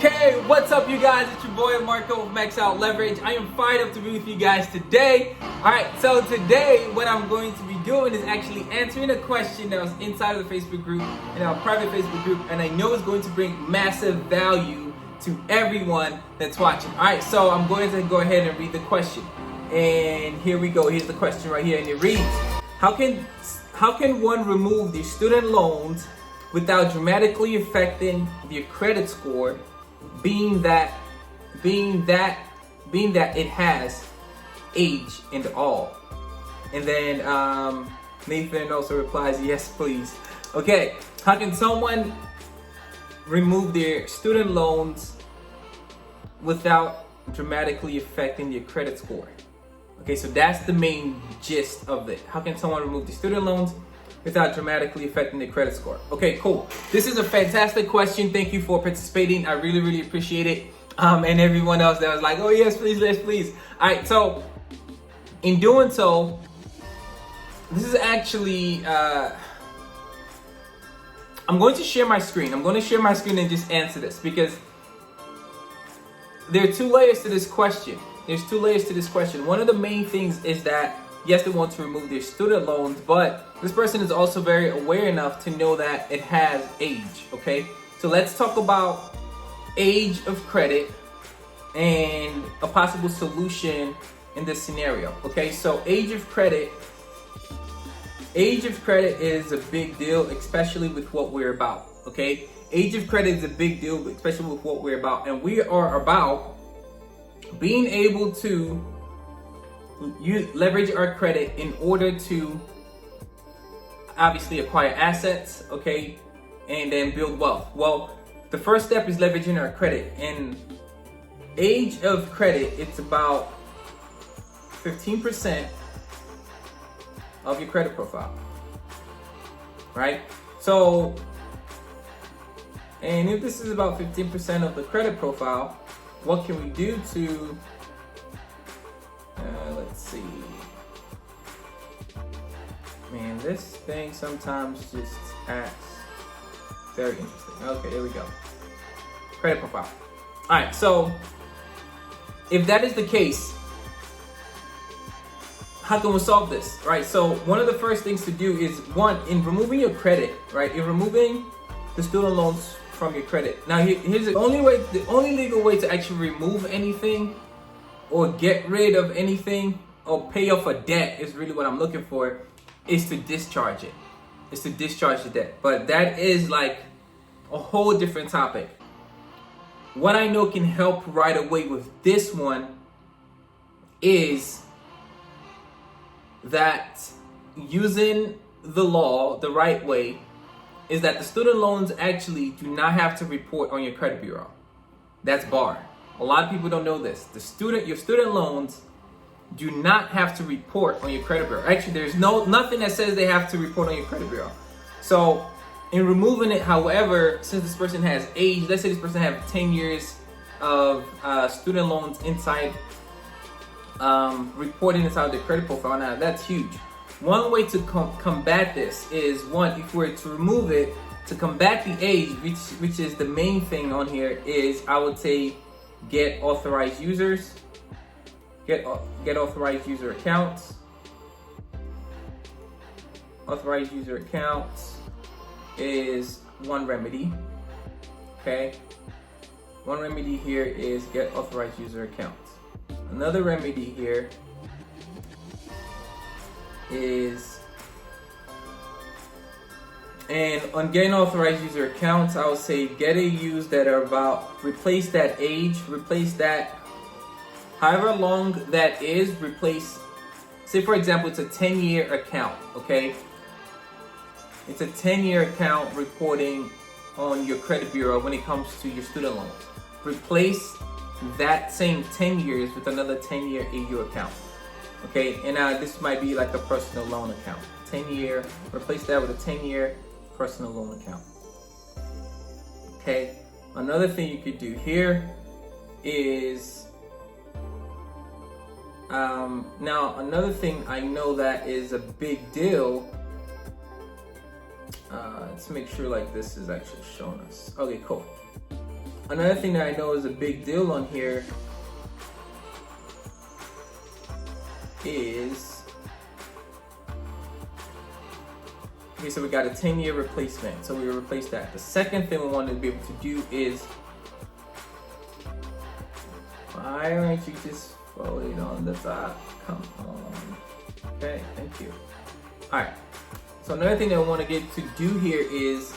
Okay, what's up you guys? It's your boy Marco of Max Out Leverage. I am fired up to be with you guys today. Alright, so today what I'm going to be doing is actually answering a question that was inside of the Facebook group, in our private Facebook group, and I know it's going to bring massive value to everyone that's watching. Alright, so I'm going to go ahead and read the question. And here we go. Here's the question right here, and it reads, How can one remove the student loans without dramatically affecting their credit score, being that it has age and all? And then Nathan also replies, yes please. Okay, how can someone remove their student loans without dramatically affecting their credit score? Okay, so that's the main gist of it. How can someone remove the student loans without dramatically affecting their credit score? Okay, cool. This is a fantastic question. Thank you for participating. I really, really appreciate it. And everyone else that was like, oh yes, please, yes, please. All right, so in doing so, this is actually, I'm going to share my screen. I'm going to share my screen and just answer this because there are two layers to this question. There's two layers to this question. One of the main things is that, yes, they want to remove their student loans, but this person is also very aware enough to know that it has age, okay? So let's talk about age of credit and a possible solution in this scenario, okay? So age of credit is a big deal, especially with what we're about, okay? Age of credit is a big deal, especially with what we're about. And we are about being able to leverage our credit in order to obviously acquire assets, okay, and then build wealth. Well, the first step is leveraging our credit. And age of credit, it's about 15% of your credit profile, right? So, and if this is about 15% of the credit profile, what can we do to, let's see. Man, this thing sometimes just acts very interesting. Okay, there we go. Credit profile. All right, so if that is the case, how can we solve this, right? So one of the first things to do is, one, in removing your credit, right? In removing the student loans from your credit. Now here's the only legal way to actually remove anything or get rid of anything or pay off a debt is really what I'm looking for, is to discharge it. Is to discharge the debt. But that is like a whole different topic. What I know can help right away with this one is that using the law the right way is that the student loans actually do not have to report on your credit bureau. That's bar. A lot of people don't know this. Your student loans do not have to report on your credit bureau. Actually, there's nothing that says they have to report on your credit bureau. So in removing it, however, since this person has age, let's say this person has 10 years of student loans inside, reporting inside their credit profile, now that's huge. One way to combat this is, one, if we're to remove it, to combat the age, which is the main thing on here, is I would say get authorized users, get authorized user accounts. Authorized user accounts is one remedy, okay? One remedy here is get authorized user accounts. Another remedy here is, and on getting authorized user accounts, I would say get a use that are about, replace that age, replace that, however long that is, replace, say for example, it's a 10-year account, okay? It's a 10-year account reporting on your credit bureau when it comes to your student loans. Replace that same 10 years with another 10-year AU account. Okay, and this might be like a personal loan account. 10-year, replace that with a 10-year personal loan account. Okay, another thing you could do here is, now another thing I know that is a big deal. Let's make sure like this is actually showing us. Okay, cool. another thing that I know is a big deal on here is, okay, so we got a 10-year replacement, so we replaced that. The second thing we wanted to be able to do is, why aren't you just folded on the top? Come on. Okay, thank you. All right, so another thing that we want to get to do here is,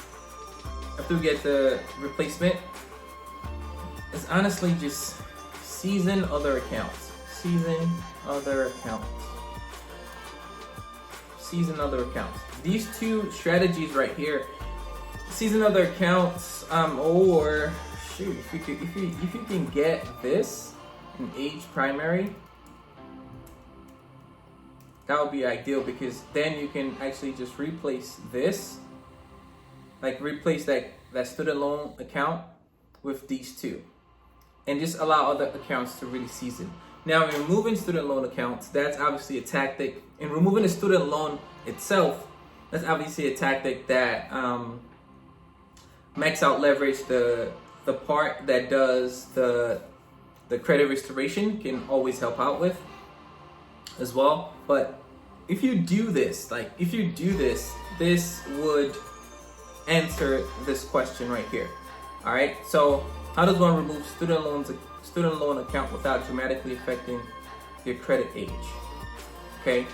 after we get the replacement, is honestly just season other accounts. Season other accounts. Season other accounts. These two strategies right here, season other accounts, or shoot, if you can get this in age primary, that would be ideal, because then you can actually just replace this, like replace that student loan account with these two, and just allow other accounts to really season. Now, in removing student loan accounts, that's obviously a tactic. In removing the student loan itself, that's obviously a tactic that max out leverage, the part that does the credit restoration, can always help out with as well. But if you do this, this would answer this question right here. All right, so how does one remove student loan account without dramatically affecting your credit age? Okay,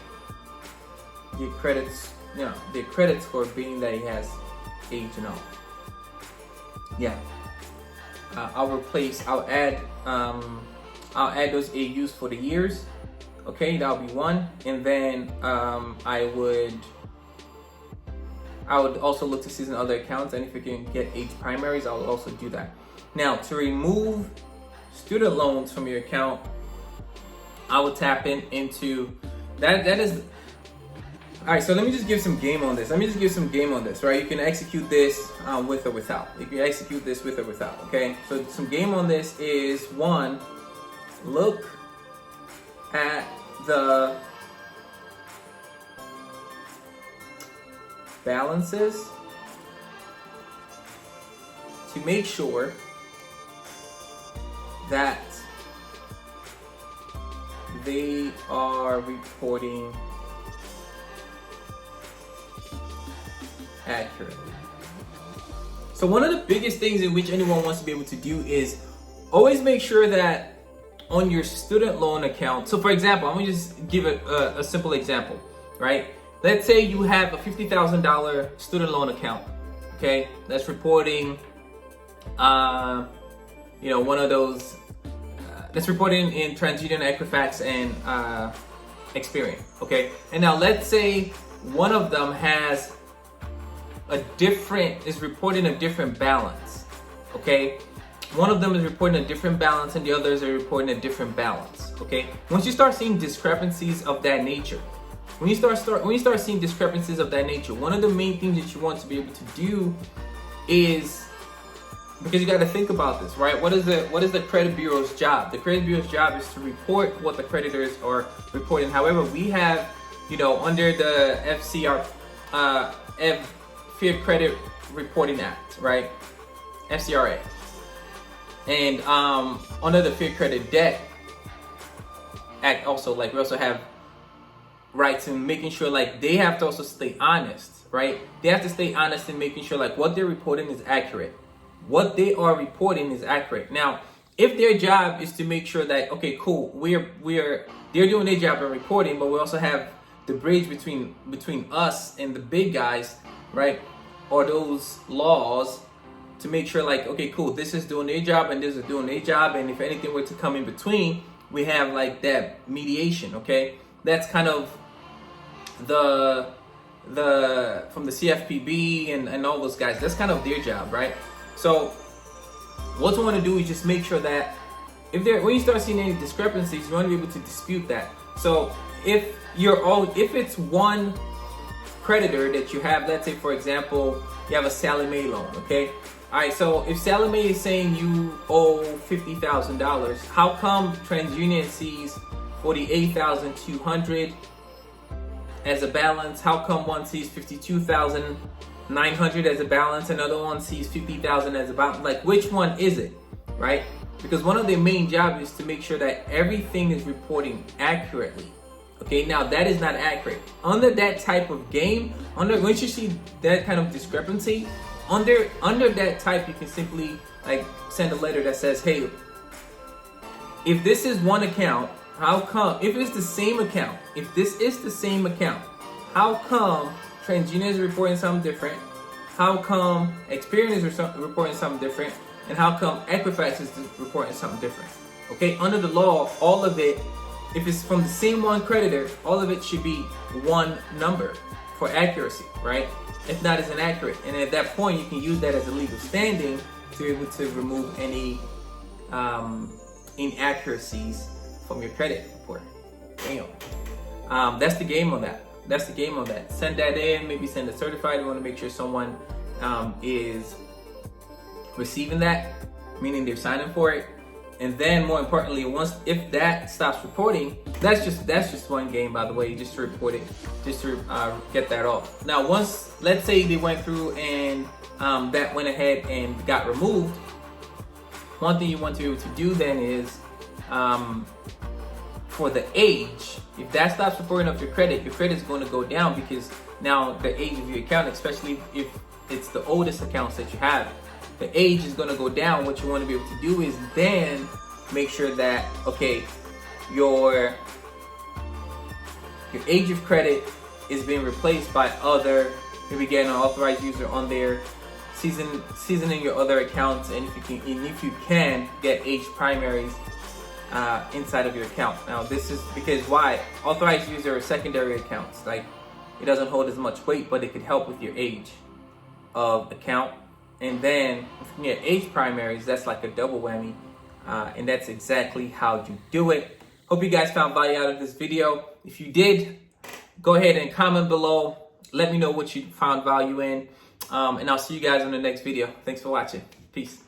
your credits, the credit score being that he has age and all. Yeah, I'll add those AUs for the years. Okay, that'll be one, and then I would also look to season other accounts, and if you can get age primaries, I will also do that. Now, to remove student loans from your account, I would tap into that. That is, all right. So let me just give some game on this. Right? You can execute this with or without. You can execute this with or without. Okay. So some game on this is, one, look at the balances to make sure that they are reporting accurately. So one of the biggest things in which anyone wants to be able to do is always make sure that on your student loan account, so for example, I'm gonna just give a simple example, right? Let's say you have a $50,000 student loan account, okay, that's reporting one of those that's reporting in TransUnion, Equifax, and Experian, okay? And now let's say one of them is reporting a different balance, okay? One of them is reporting a different balance and the others are reporting a different balance, okay? Once you start seeing discrepancies of that nature, when you start seeing discrepancies of that nature, one of the main things that you want to be able to do is, because you got to think about this, right? What is the credit bureau's job? The credit bureau's job is to report what the creditors are reporting. However, we have, under the Fair Credit Reporting Act, right? FCRA. And under the Fair Credit Debt Act also, we also have rights in making sure they have to also stay honest, right? They have to stay honest in making sure what they're reporting is accurate. What they are reporting is accurate. Now, if their job is to make sure that, okay, cool, they're doing their job of reporting, but we also have the bridge between us and the big guys, right? Or those laws to make sure okay, cool, this is doing their job and this is doing their job, and if anything were to come in between, we have that mediation, okay? That's kind of the from the CFPB and all those guys, that's kind of their job, right? So what you want to do is just make sure that when you start seeing any discrepancies, you want to be able to dispute that. So if it's one creditor that you have, let's say for example, you have a Sallie Mae loan, okay? All right, so if Sallie Mae is saying you owe $50,000, how come TransUnion sees $48,200 as a balance? How come one sees $52,900 as a balance, another one sees $50,000 as a balance? Which one is it? right? Because one of their main jobs is to make sure that everything is reporting accurately. Okay, now that is not accurate. Under that type of game, once you see that kind of discrepancy, under that type, you can simply like send a letter that says, hey, if this is one account, how come, if it's the same account, if this is the same account, how come TransUnion is reporting something different? How come Experian is reporting something different? And how come Equifax is reporting something different? Okay, under the law, all of it, if it's from the same one creditor, all of it should be one number for accuracy, right? If not, it's inaccurate. And at that point, you can use that as a legal standing to be able to remove any inaccuracies from your credit report. Damn. That's the game on that. That's the game on that. Send that in, maybe send it certified. You want to make sure someone is receiving that, meaning they're signing for it. And then more importantly, if that stops reporting, that's just one game, by the way, just to report it, just to get that off. Now, once, let's say they went through and that went ahead and got removed, one thing you want to be able to do then is for the age, if that stops reporting of your credit is going to go down, because now the age of your account, especially if it's the oldest accounts that you have, the age is going to go down. What you want to be able to do is then make sure that, okay, your age of credit is being replaced by other, maybe getting an authorized user on there, seasoning your other accounts, and if you can get age primaries inside of your account. Now this is because why? Authorized user or secondary accounts, like it doesn't hold as much weight, but it could help with your age of account. And then if you get age primaries, that's like a double whammy. And that's exactly how you do it. Hope you guys found value out of this video. If you did, go ahead and comment below. Let me know what you found value in. And I'll see you guys in the next video. Thanks for watching. Peace.